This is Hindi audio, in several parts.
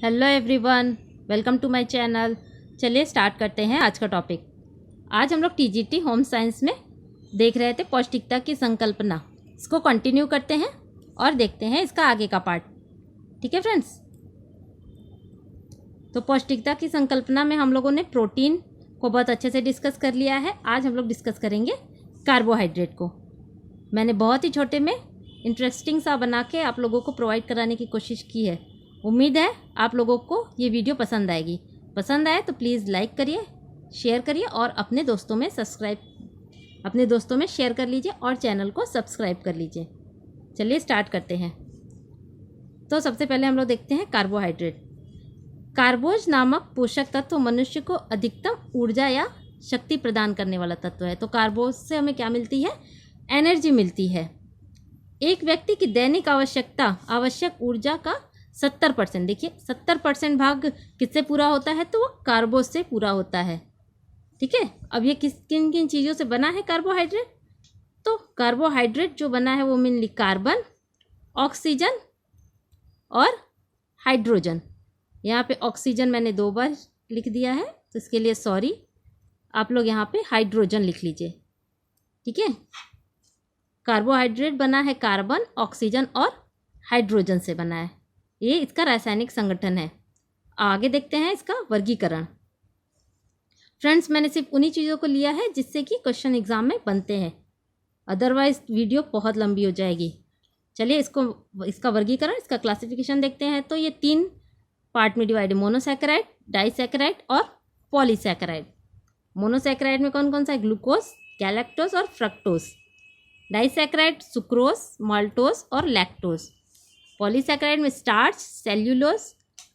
Hello everyone, welcome to my channel. चलिए स्टार्ट करते हैं आज का टॉपिक। आज हम लोग टीजीटी होम साइंस में देख रहे थे पौष्टिकता की संकल्पना। इसको कंटिन्यू करते हैं और देखते हैं इसका आगे का पार्ट। ठीक है फ्रेंड्स, तो पौष्टिकता की संकल्पना में हम लोगों ने प्रोटीन को बहुत अच्छे से डिस्कस कर लिया है। आज हम लोग डिस्कस करेंगे कार्बोहाइड्रेट को। मैंने बहुत ही छोटे में इंटरेस्टिंग सा बना के आप लोगों को प्रोवाइड कराने की कोशिश की है। उम्मीद है आप लोगों को ये वीडियो पसंद आएगी। पसंद आए तो प्लीज़ लाइक करिए, शेयर करिए और अपने दोस्तों में शेयर कर लीजिए और चैनल को सब्सक्राइब कर लीजिए। चलिए स्टार्ट करते हैं। तो सबसे पहले हम लोग देखते हैं कार्बोहाइड्रेट। कार्बोज नामक पोषक तत्व मनुष्य को अधिकतम ऊर्जा या शक्ति प्रदान करने वाला तत्व है। तो कार्बोज से हमें क्या मिलती है? एनर्जी मिलती है। एक व्यक्ति की दैनिक आवश्यक ऊर्जा का 70%, देखिए 70% भाग किससे पूरा होता है? तो वो कार्बोज से पूरा होता है। ठीक है, अब ये किन किन चीज़ों से बना है कार्बोहाइड्रेट? तो कार्बोहाइड्रेट जो बना है वो मेनली कार्बन, ऑक्सीजन और हाइड्रोजन। यहाँ पे ऑक्सीजन मैंने 2 बार लिख दिया है तो इसके लिए सॉरी। आप लोग यहाँ पे हाइड्रोजन लिख लीजिए। ठीक है, कार्बोहाइड्रेट बना है कार्बन, ऑक्सीजन और हाइड्रोजन से बना है। ये इसका रासायनिक संगठन है। आगे देखते हैं इसका वर्गीकरण। फ्रेंड्स, मैंने सिर्फ उन्हीं चीज़ों को लिया है जिससे कि क्वेश्चन एग्जाम में बनते हैं, अदरवाइज वीडियो बहुत लंबी हो जाएगी। चलिए इसका वर्गीकरण, इसका क्लासिफिकेशन देखते हैं। तो ये 3 पार्ट में डिवाइड है: मोनोसैकेराइड, डाइसैकेराइड और पॉलीसैकेराइड। मोनोसैकेराइड में कौन कौन सा है? ग्लूकोज, गैलेक्टोज और फ्रक्टोज। डाइसैकेराइड सुक्रोज, माल्टोज और लैक्टोज। पॉलीसैकेराइड में स्टार्च, सेल्यूलोज,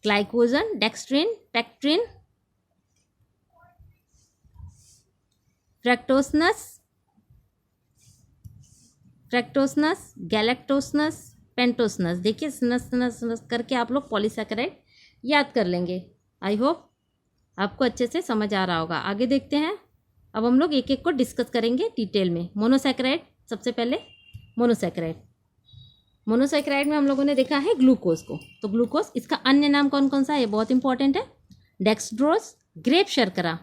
ग्लाइकोजन, डेक्स्ट्रिन, पेक्ट्रिन, फ्रैक्टोसनस, गैलेक्टोसनस, पेंटोसनस। देखिए स्नस करके आप लोग पॉलीसैकेराइड याद कर लेंगे। आई होप आपको अच्छे से समझ आ रहा होगा। आगे देखते हैं। अब हम लोग एक एक को डिस्कस करेंगे डिटेल में। मोनोसैकेराइड, सबसे पहले मोनोसैकेराइड में हम लोगों ने देखा है ग्लूकोज को। तो ग्लूकोज, इसका अन्य नाम कौन कौन सा है? ये बहुत इंपॉर्टेंट है। डेक्सट्रोज, ग्रेप शर्करा,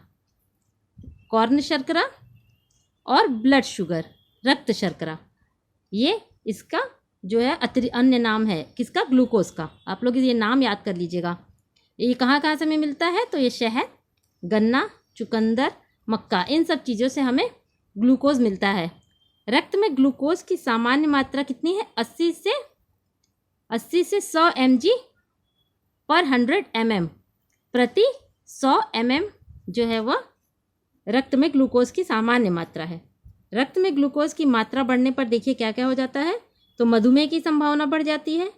कॉर्न शर्करा और ब्लड शुगर, रक्त शर्करा। ये इसका जो है अन्य नाम है किसका? ग्लूकोज का। आप लोग ये नाम याद कर लीजिएगा। ये कहाँ कहाँ से हमें मिलता है? तो ये शहद, गन्ना, चुकंदर, मक्का, इन सब चीज़ों से हमें ग्लूकोज मिलता है। रक्त में ग्लूकोज की सामान्य मात्रा कितनी है? 80 से 100 mg पर 100 mm, प्रति 100 mm जो है वह रक्त में ग्लूकोज की सामान्य मात्रा है। रक्त में ग्लूकोज की मात्रा बढ़ने पर देखिए क्या क्या हो जाता है? तो मधुमेह की संभावना बढ़ जाती है।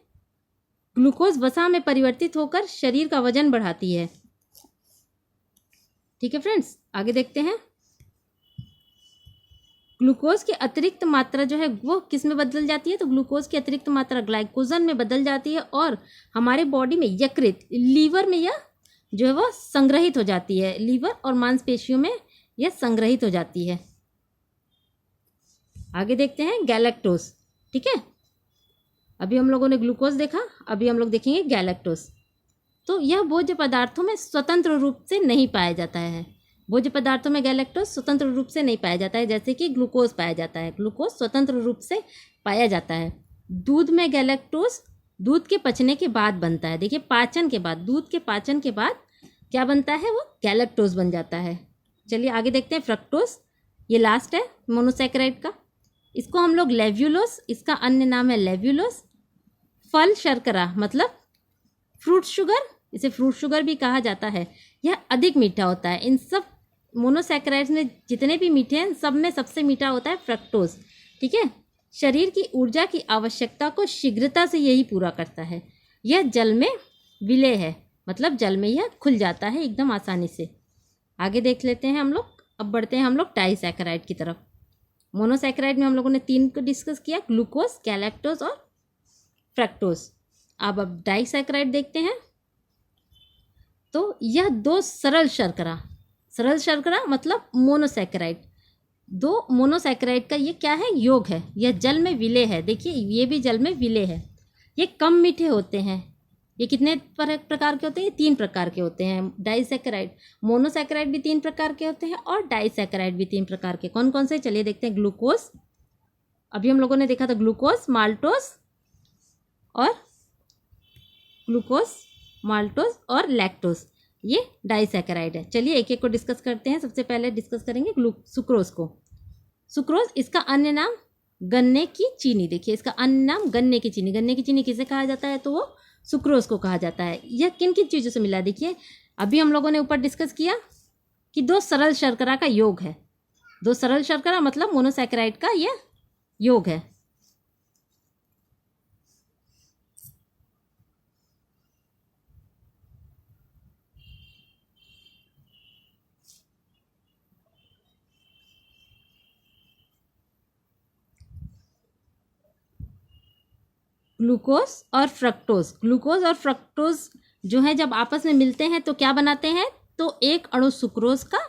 ग्लूकोज वसा में परिवर्तित होकर शरीर का वजन बढ़ाती है। ठीक है फ्रेंड्स, आगे देखते हैं। ग्लूकोज की अतिरिक्त मात्रा जो है वो किस में बदल जाती है? तो ग्लूकोज की अतिरिक्त मात्रा ग्लाइकोजन में बदल जाती है और हमारे बॉडी में यकृत, लीवर में यह जो है वह संग्रहित हो जाती है। लीवर और मांसपेशियों में यह संग्रहित हो जाती है। आगे देखते हैं गैलेक्टोज। ठीक है, अभी हम लोगों ने ग्लूकोज देखा, अभी हम लोग देखेंगे गैलेक्टोज। तो यह भोज्य पदार्थों में स्वतंत्र रूप से नहीं पाया जाता है। भोज्य पदार्थों में गैलेक्टोज स्वतंत्र रूप से नहीं पाया जाता है, जैसे कि ग्लूकोज पाया जाता है। ग्लूकोज स्वतंत्र रूप से पाया जाता है। दूध में गैलेक्टोज दूध के पचने के बाद बनता है। देखिए पाचन के बाद, दूध के पाचन के बाद क्या बनता है? वो गैलेक्टोज बन जाता है। चलिए आगे देखते हैं फ्रक्टोज। ये लास्ट है मोनोसैकेराइड का। इसको हम लोग लेव्यूलोज, इसका अन्य नाम है लेव्यूलोज। फल शर्करा मतलब फ्रूट शुगर, इसे फ्रूट शुगर भी कहा जाता है। यह अधिक मीठा होता है। इन सब मोनोसैकेराइड्स में जितने भी मीठे हैं सब में सबसे मीठा होता है फ्रक्टोज। ठीक है, शरीर की ऊर्जा की आवश्यकता को शीघ्रता से यही पूरा करता है। यह जल में विलय है, मतलब जल में यह खुल जाता है एकदम आसानी से। आगे देख लेते हैं हम लोग। अब बढ़ते हैं हम लोग डाइसैकेराइड की तरफ। मोनोसैकेराइड में हम लोगों ने 3 को डिस्कस किया, ग्लूकोज, गैलेक्टोज और फ्रक्टोज। अब डाइसैकेराइड देखते हैं। तो यह 2 सरल शर्करा मतलब मोनोसैकेराइड, 2 मोनोसैकेराइड का ये क्या है? योग है। यह जल में विलय है। देखिए ये भी जल में विलय है। ये कम मीठे होते हैं। ये कितने प्रकार के होते हैं? ये 3 प्रकार के होते हैं डाइसैकेराइड। मोनोसैकेराइड भी 3 प्रकार के होते हैं और डाइसैकेराइड भी 3 प्रकार के। कौन कौन से? चलिए देखते हैं। ग्लूकोज, अभी हम लोगों ने देखा था ग्लूकोज, माल्टोज और लैक्टोज, ये डाइसैकेराइड है। चलिए एक एक को डिस्कस करते हैं। सबसे पहले डिस्कस करेंगे सुक्रोज को। सुक्रोज, इसका अन्य नाम गन्ने की चीनी। देखिए इसका अन्य नाम गन्ने की चीनी। गन्ने की चीनी किसे कहा जाता है? तो वो सुक्रोज को कहा जाता है। यह किन किन चीज़ों से मिला? देखिए अभी हम लोगों ने ऊपर डिस्कस किया कि 2 सरल शर्करा का योग है। 2 सरल शर्करा मतलब मोनोसैकेराइड का यह योग है। ग्लूकोज और फ्रक्टोज। ग्लूकोज और फ्रक्टोज जो है जब आपस में मिलते हैं तो क्या बनाते हैं? तो एक अणु सुक्रोज का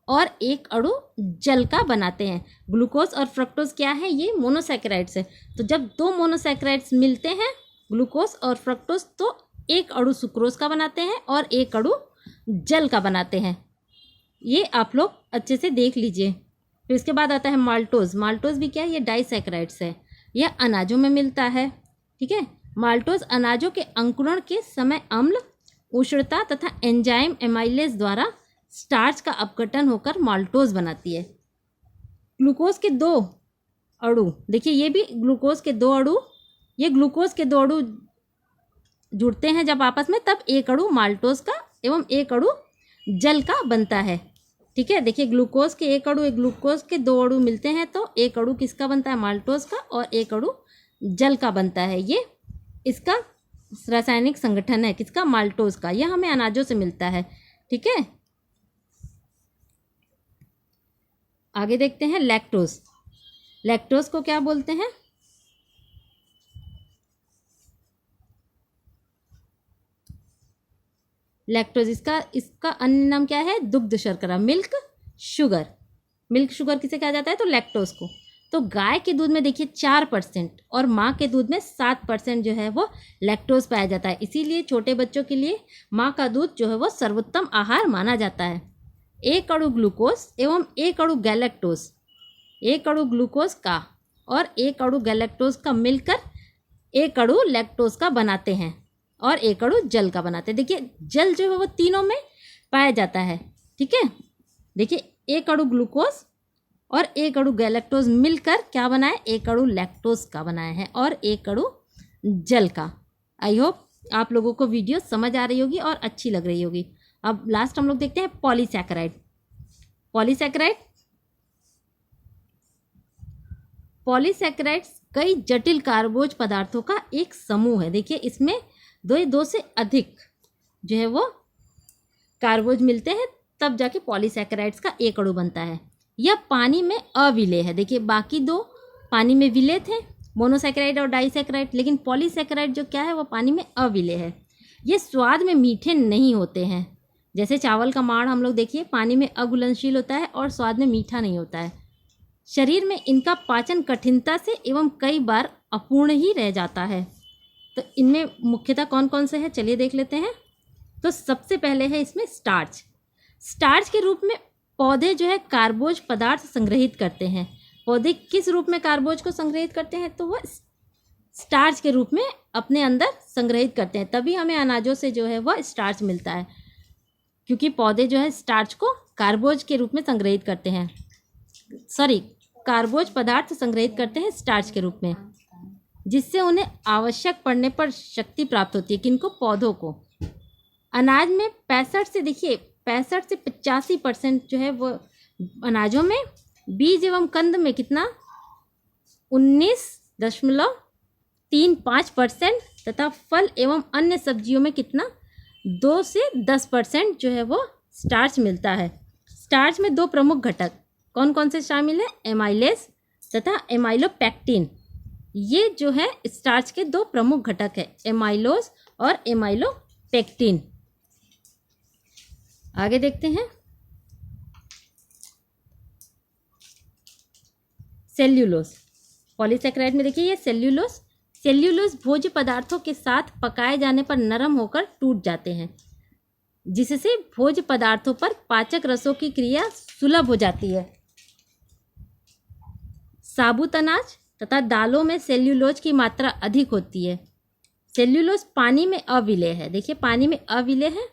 और एक अणु जल का बनाते हैं। ग्लूकोज और फ्रक्टोज क्या है? ये मोनोसैकेराइड्स है। तो जब 2 मोनोसैकेराइड्स मिलते हैं ग्लूकोज और फ्रक्टोज तो एक अणु सुक्रोज का बनाते हैं और एक अणु जल का बनाते हैं। ये आप लोग अच्छे से देख लीजिए। फिर इसके बाद आता है माल्टोज। माल्टोज भी क्या है? ये डाइसैकेराइड्स है। यह अनाजों में मिलता है। ठीक है। माल्टोज अनाजों के अंकुरण के समय अम्ल, उष्णता तथा एंजाइम एमाइलेज द्वारा स्टार्च का अपघटन होकर माल्टोज बनाती है। ग्लूकोज के 2 अणु, देखिए ये भी ग्लूकोज के 2 अणु, ये ग्लूकोज के 2 अणु जुड़ते हैं जब आपस में, तब एक अणु माल्टोज का एवं एक अणु जल का बनता है। ठीक है। देखिए ग्लूकोज के 1 अणु, एक ग्लूकोज के 2 अणु मिलते हैं तो एक अणु किसका बनता है? माल्टोज का, और एक अणु जल का बनता है। ये इसका रासायनिक संगठन है किसका? माल्टोज का। यह हमें अनाजों से मिलता है। ठीक है। आगे देखते हैं लैक्टोज। लैक्टोज को क्या बोलते हैं? लैक्टोज, इसका अन्य नाम क्या है? दुग्ध शर्करा, मिल्क शुगर। मिल्क शुगर किसे कहा जाता है? तो लैक्टोज को। तो गाय के दूध में देखिए 4% और माँ के दूध में 7% जो है वो लैक्टोज पाया जाता है। इसीलिए छोटे बच्चों के लिए माँ का दूध जो है वो सर्वोत्तम आहार माना जाता है। एक अणु ग्लूकोज एवं एक अणु गैलेक्टोज, एक अणु ग्लूकोज का और एक अणु गैलेक्टोज का मिलकर एक अणु लैक्टोज का बनाते हैं और एक अणु जल का बनाते हैं। देखिए जल जो है वो तीनों में पाया जाता है। ठीक है। देखिए एक अणु ग्लूकोज और एक अणु गैलेक्टोज मिलकर क्या बनाए? एक अणु लैक्टोज का बनाया है और एक अणु जल का। आई होप आप लोगों को वीडियो समझ आ रही होगी और अच्छी लग रही होगी। अब लास्ट हम लोग देखते हैं पॉलीसैकेराइड। पॉलीसैकेराइड्स कई जटिल कार्बोज पदार्थों का एक समूह है। देखिए इसमें दो से अधिक जो है वो कार्बोज मिलते हैं तब जाके पॉलीसैकेराइड्स का एक अणु बनता है। यह पानी में अविलेय है। देखिए बाकी 2 पानी में विलेय थे, मोनोसैकेराइड और डाइसैकेराइड, लेकिन पॉलीसैकेराइड जो क्या है वो पानी में अविलेय है। ये स्वाद में मीठे नहीं होते हैं। जैसे चावल का माड़ हम लोग देखिए पानी में अघुलनशील होता है और स्वाद में मीठा नहीं होता है। शरीर में इनका पाचन कठिनता से एवं कई बार अपूर्ण ही रह जाता है। तो इनमें मुख्यतः कौन कौन से हैं? चलिए देख लेते हैं। तो सबसे पहले है इसमें स्टार्च। स्टार्च के रूप में पौधे जो है कार्बोज पदार्थ संग्रहित करते हैं। पौधे किस रूप में कार्बोज को संग्रहित करते हैं? तो वह स्टार्च के रूप में अपने अंदर संग्रहित करते हैं। तभी हमें अनाजों से जो है वह स्टार्च मिलता है, क्योंकि पौधे जो है स्टार्च को कार्बोज के रूप में संग्रहित करते हैं। कार्बोज पदार्थ संग्रहित करते हैं स्टार्च के रूप में, जिससे उन्हें आवश्यक पड़ने पर शक्ति प्राप्त होती है। किनको? पौधों को। अनाज में 65 से 85% जो है वो अनाजों में, बीज एवं कंद में कितना? 19.35% तथा फल एवं अन्य सब्जियों में कितना? 2 से 10% जो है वो स्टार्च मिलता है। स्टार्च में 2 प्रमुख घटक कौन कौन से शामिल है? एमाइलेज तथा एमाइलोपेक्टिन। ये जो है स्टार्च के 2 प्रमुख घटक है, एमाइलोज और एमाइलोपेक्टिन। आगे देखते हैं सेल्यूलोज। पॉलीसैकेराइड में देखिए ये सेल्यूलोज सेल्यूलोज भोज्य पदार्थों के साथ पकाए जाने पर नरम होकर टूट जाते हैं, जिससे भोज्य पदार्थों पर पाचक रसों की क्रिया सुलभ हो जाती है। साबुत अनाज तथा दालों में सेल्यूलोज की मात्रा अधिक होती है। सेल्यूलोज पानी में अविलेय है, देखिए पानी में अविलेय है,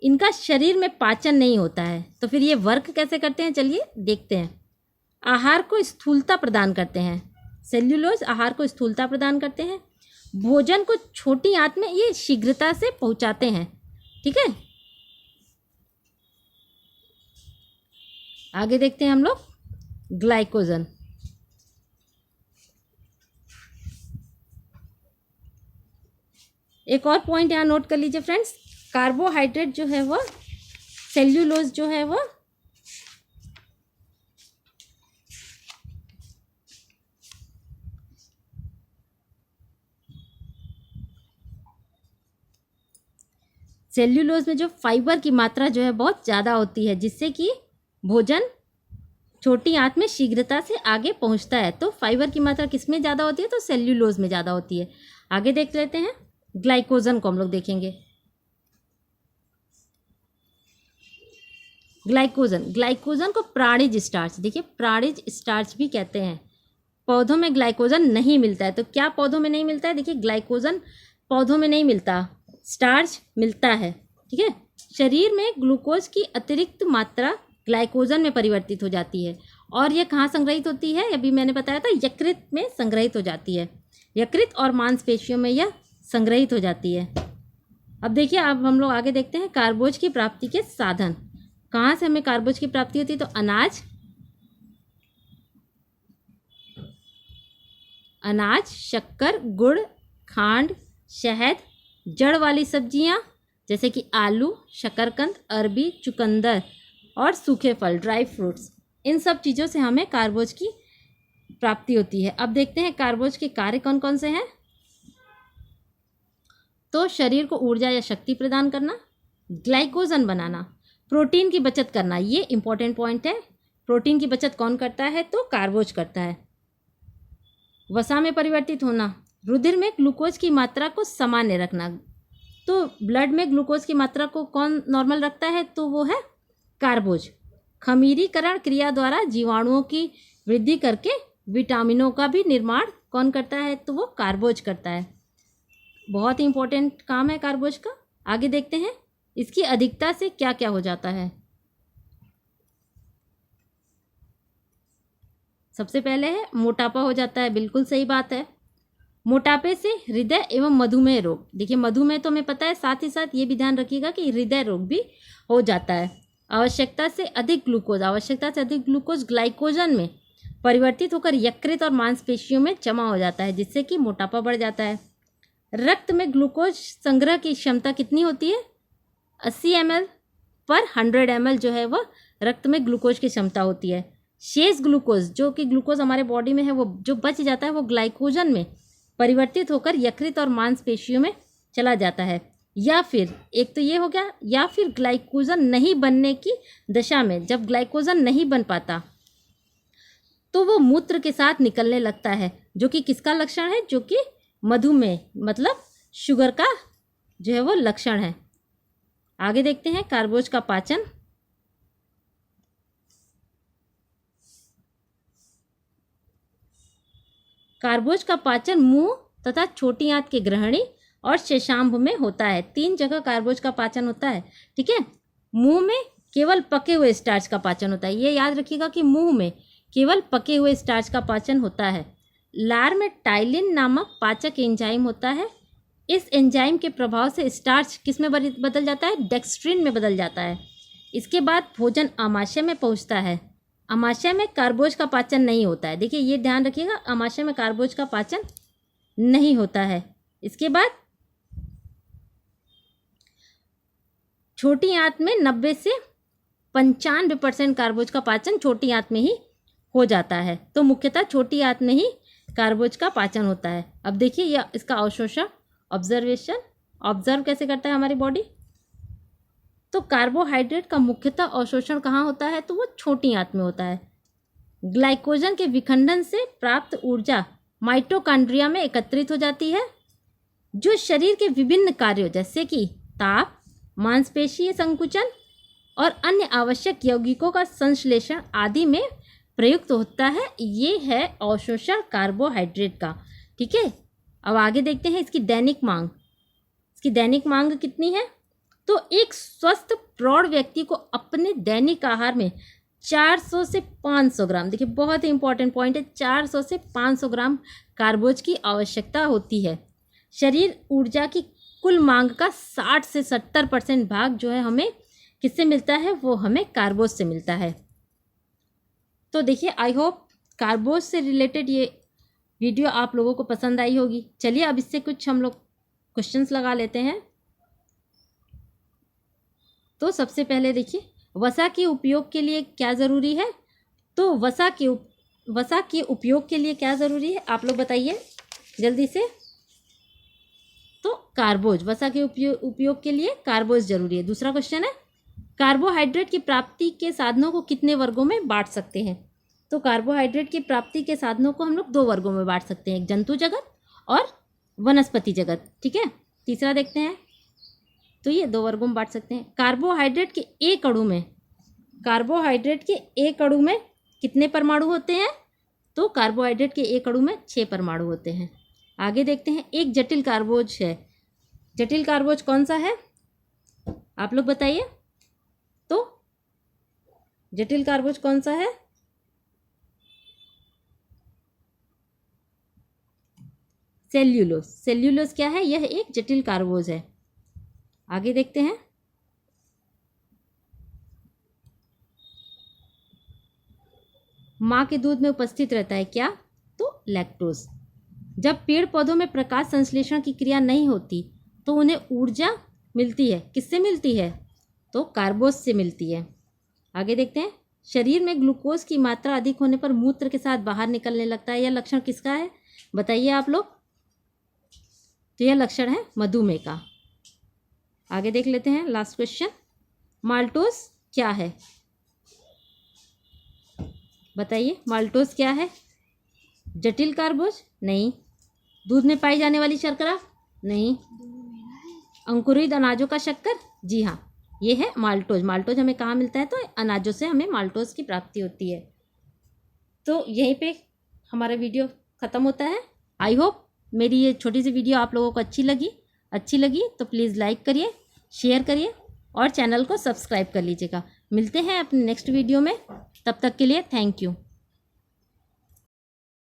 इनका शरीर में पाचन नहीं होता है। तो फिर ये वर्क कैसे करते हैं, चलिए देखते हैं। आहार को स्थूलता प्रदान करते हैं, सेल्यूलोज आहार को स्थूलता प्रदान करते हैं। भोजन को छोटी आंत में ये शीघ्रता से पहुंचाते हैं, ठीक है। आगे देखते हैं हम लोग ग्लाइकोजन। एक और पॉइंट यहाँ नोट कर लीजिए फ्रेंड्स, कार्बोहाइड्रेट जो है वह सेल्यूलोज जो है वह सेल्यूलोज में जो फाइबर की मात्रा जो है बहुत ज़्यादा होती है, जिससे कि भोजन छोटी आंत में शीघ्रता से आगे पहुंचता है। तो फाइबर की मात्रा किस में ज़्यादा होती है, तो सेल्यूलोज में ज़्यादा होती है। आगे देख लेते हैं ग्लाइकोजन को हम लोग देखेंगे। ग्लाइकोजन को प्राणिज स्टार्च, देखिए प्राणिज स्टार्च भी कहते हैं। पौधों में ग्लाइकोजन नहीं मिलता है, तो क्या पौधों में नहीं मिलता है, देखिए ग्लाइकोजन पौधों में नहीं मिलता, स्टार्च मिलता है, ठीक है। शरीर में ग्लूकोज की अतिरिक्त मात्रा ग्लाइकोजन में परिवर्तित हो जाती है, और यह कहाँ संग्रहित होती है, अभी मैंने बताया था यकृत में संग्रहित हो जाती है। यकृत और मांसपेशियों में यह संग्रहित हो जाती है। अब देखिए, अब हम लोग आगे देखते हैं कार्बोज की प्राप्ति के साधन। कहाँ से हमें कार्बोज की प्राप्ति होती है, तो अनाज, शक्कर, गुड़, खांड, शहद, जड़ वाली सब्जियां जैसे कि आलू, शकरकंद, अरबी, चुकंदर और सूखे फल, ड्राई फ्रूट्स, इन सब चीज़ों से हमें कार्बोज की प्राप्ति होती है। अब देखते हैं कार्बोज के कार्य कौन कौन से हैं। तो शरीर को ऊर्जा या शक्ति प्रदान करना, ग्लाइकोजन बनाना, प्रोटीन की बचत करना, ये इंपॉर्टेंट पॉइंट है। प्रोटीन की बचत कौन करता है, तो कार्बोज करता है। वसा में परिवर्तित होना, रुधिर में ग्लूकोज की मात्रा को सामान्य रखना। तो ब्लड में ग्लूकोज की मात्रा को कौन नॉर्मल रखता है, तो वो है कार्बोज। खमीरीकरण क्रिया द्वारा जीवाणुओं की वृद्धि करके विटामिनों का भी निर्माण कौन करता है, तो वो कार्बोज करता है। बहुत ही इंपॉर्टेंट काम है कार्बोज का। आगे देखते हैं इसकी अधिकता से क्या क्या हो जाता है। सबसे पहले है मोटापा हो जाता है, बिल्कुल सही बात है। मोटापे से हृदय एवं मधुमेह रोग, देखिए मधुमेह तो हमें पता है, साथ ही साथ ये भी ध्यान रखिएगा कि हृदय रोग भी हो जाता है। आवश्यकता से अधिक ग्लूकोज ग्लाइकोजन में परिवर्तित होकर यकृत और मांसपेशियों में जमा हो जाता है, जिससे कि मोटापा बढ़ जाता है। रक्त में ग्लूकोज संग्रह की क्षमता कितनी होती है, 80 ml पर 100 ml जो है वह रक्त में ग्लूकोज की क्षमता होती है। शेष ग्लूकोज, जो कि ग्लूकोज हमारे बॉडी में है, वो जो बच जाता है वो ग्लाइकोजन में परिवर्तित होकर यकृत और मांसपेशियों में चला जाता है। या फिर एक तो ये हो गया, या फिर ग्लाइकोजन नहीं बनने की दशा में, जब ग्लाइकोजन नहीं बन पाता तो वो मूत्र के साथ निकलने लगता है, जो कि किसका लक्षण है, जो कि मधुमेह मतलब शुगर का जो है वो लक्षण है। आगे देखते हैं कार्बोज का पाचन। कार्बोज का पाचन मुंह तथा छोटी आंत के ग्रहणी और शेषांभ में होता है। 3 जगह कार्बोज का पाचन होता है, ठीक है। मुंह में केवल पके हुए स्टार्च का पाचन होता है, ये याद रखिएगा कि मुंह में केवल पके हुए स्टार्च का पाचन होता है। लार में टाइलिन नामक पाचक एंजाइम होता है। इस एंजाइम के प्रभाव से स्टार्च किस में बदल जाता है, डेक्स्ट्रिन में बदल जाता है। इसके बाद भोजन आमाशय में पहुंचता है। आमाशय में कार्बोज का पाचन नहीं होता है, देखिए ये ध्यान रखिएगा, आमाशय में कार्बोज का पाचन नहीं होता है। इसके बाद छोटी आंत में 90 से 95% कार्बोज का पाचन छोटी आंत में ही हो जाता है। तो मुख्यतः छोटी आंत में ही कार्बोज का पाचन होता है। अब देखिए यह इसका अवशोषण, ऑब्जर्व कैसे करता है हमारी बॉडी। तो कार्बोहाइड्रेट का मुख्यतः अवशोषण कहाँ होता है, तो वो छोटी आंत में होता है। ग्लाइकोजन के विखंडन से प्राप्त ऊर्जा माइटोकॉन्ड्रिया में एकत्रित हो जाती है, जो शरीर के विभिन्न कार्यों जैसे कि ताप, मांसपेशीय संकुचन और अन्य आवश्यक यौगिकों का संश्लेषण आदि में प्रयुक्त होता है। ये है अवशोषण कार्बोहाइड्रेट का। ठीक है, अब आगे देखते हैं इसकी दैनिक मांग। इसकी दैनिक मांग कितनी है? तो एक स्वस्थ प्रौढ़ व्यक्ति को अपने दैनिक आहार में 400 से 500 ग्राम, देखिए बहुत ही इंपॉर्टेंट पॉइंट है, 400 से 500 ग्राम कार्बोज की आवश्यकता होती है। शरीर ऊर्जा की कुल मांग का 60 से 70% भाग जो है हमें किससे मिलता है? वो हमें कार्बोज से मिलता है। तो देखिए, आई होप कार्बोज से रिलेटेड ये वीडियो आप लोगों को पसंद आई होगी। चलिए अब इससे कुछ हम लोग क्वेश्चंस लगा लेते हैं। तो सबसे पहले देखिए, वसा के उपयोग के लिए क्या ज़रूरी है? तो वसा के उपयोग के लिए क्या ज़रूरी है, आप लोग बताइए जल्दी से। तो कार्बोज, वसा के उपयोग के लिए कार्बोज जरूरी है। दूसरा क्वेश्चन है, कार्बोहाइड्रेट की प्राप्ति के साधनों को कितने वर्गों में बांट सकते हैं? तो कार्बोहाइड्रेट की प्राप्ति के साधनों को हम लोग 2 वर्गों में बांट सकते हैं, एक जंतु जगत और वनस्पति जगत। ठीक है, तीसरा देखते हैं। तो ये 2 वर्गों में बांट सकते हैं। कार्बोहाइड्रेट के एक अणु में कितने परमाणु होते हैं? तो कार्बोहाइड्रेट के एक अणु में 6 परमाणु होते हैं। आगे देखते हैं, एक जटिल कार्बोज है। जटिल कार्बोज कौन सा है, आप लोग बताइए। तो जटिल कार्बोज कौन सा है? सेल्यूलोज। सेल्यूलोज क्या है? यह एक जटिल कार्बोज है। आगे देखते हैं, माँ के दूध में उपस्थित रहता है क्या? तो लैक्टोज। जब पेड़ पौधों में प्रकाश संश्लेषण की क्रिया नहीं होती तो उन्हें ऊर्जा मिलती है, किससे मिलती है? तो कार्बोज से मिलती है। आगे देखते हैं, शरीर में ग्लूकोज की मात्रा अधिक होने पर मूत्र के साथ बाहर निकलने लगता है। यह लक्षण किसका है, बताइए आप लोग। तो यह लक्षण है मधुमेह का। आगे देख लेते हैं लास्ट क्वेश्चन, माल्टोज क्या है? बताइए, माल्टोज क्या है? जटिल कार्बोज? नहीं। दूध में पाई जाने वाली शर्करा? नहीं। अंकुरित अनाजों का शक्कर? जी हाँ, ये है माल्टोज। माल्टोज हमें कहाँ मिलता है? तो अनाजों से हमें माल्टोज की प्राप्ति होती है। तो यहीं पे हमारा वीडियो ख़त्म होता है। आई होप मेरी ये छोटी सी वीडियो आप लोगों को अच्छी लगी तो प्लीज़ लाइक करिए, शेयर करिए और चैनल को सब्सक्राइब कर लीजिएगा। मिलते हैं अपने नेक्स्ट वीडियो में, तब तक के लिए थैंक यू।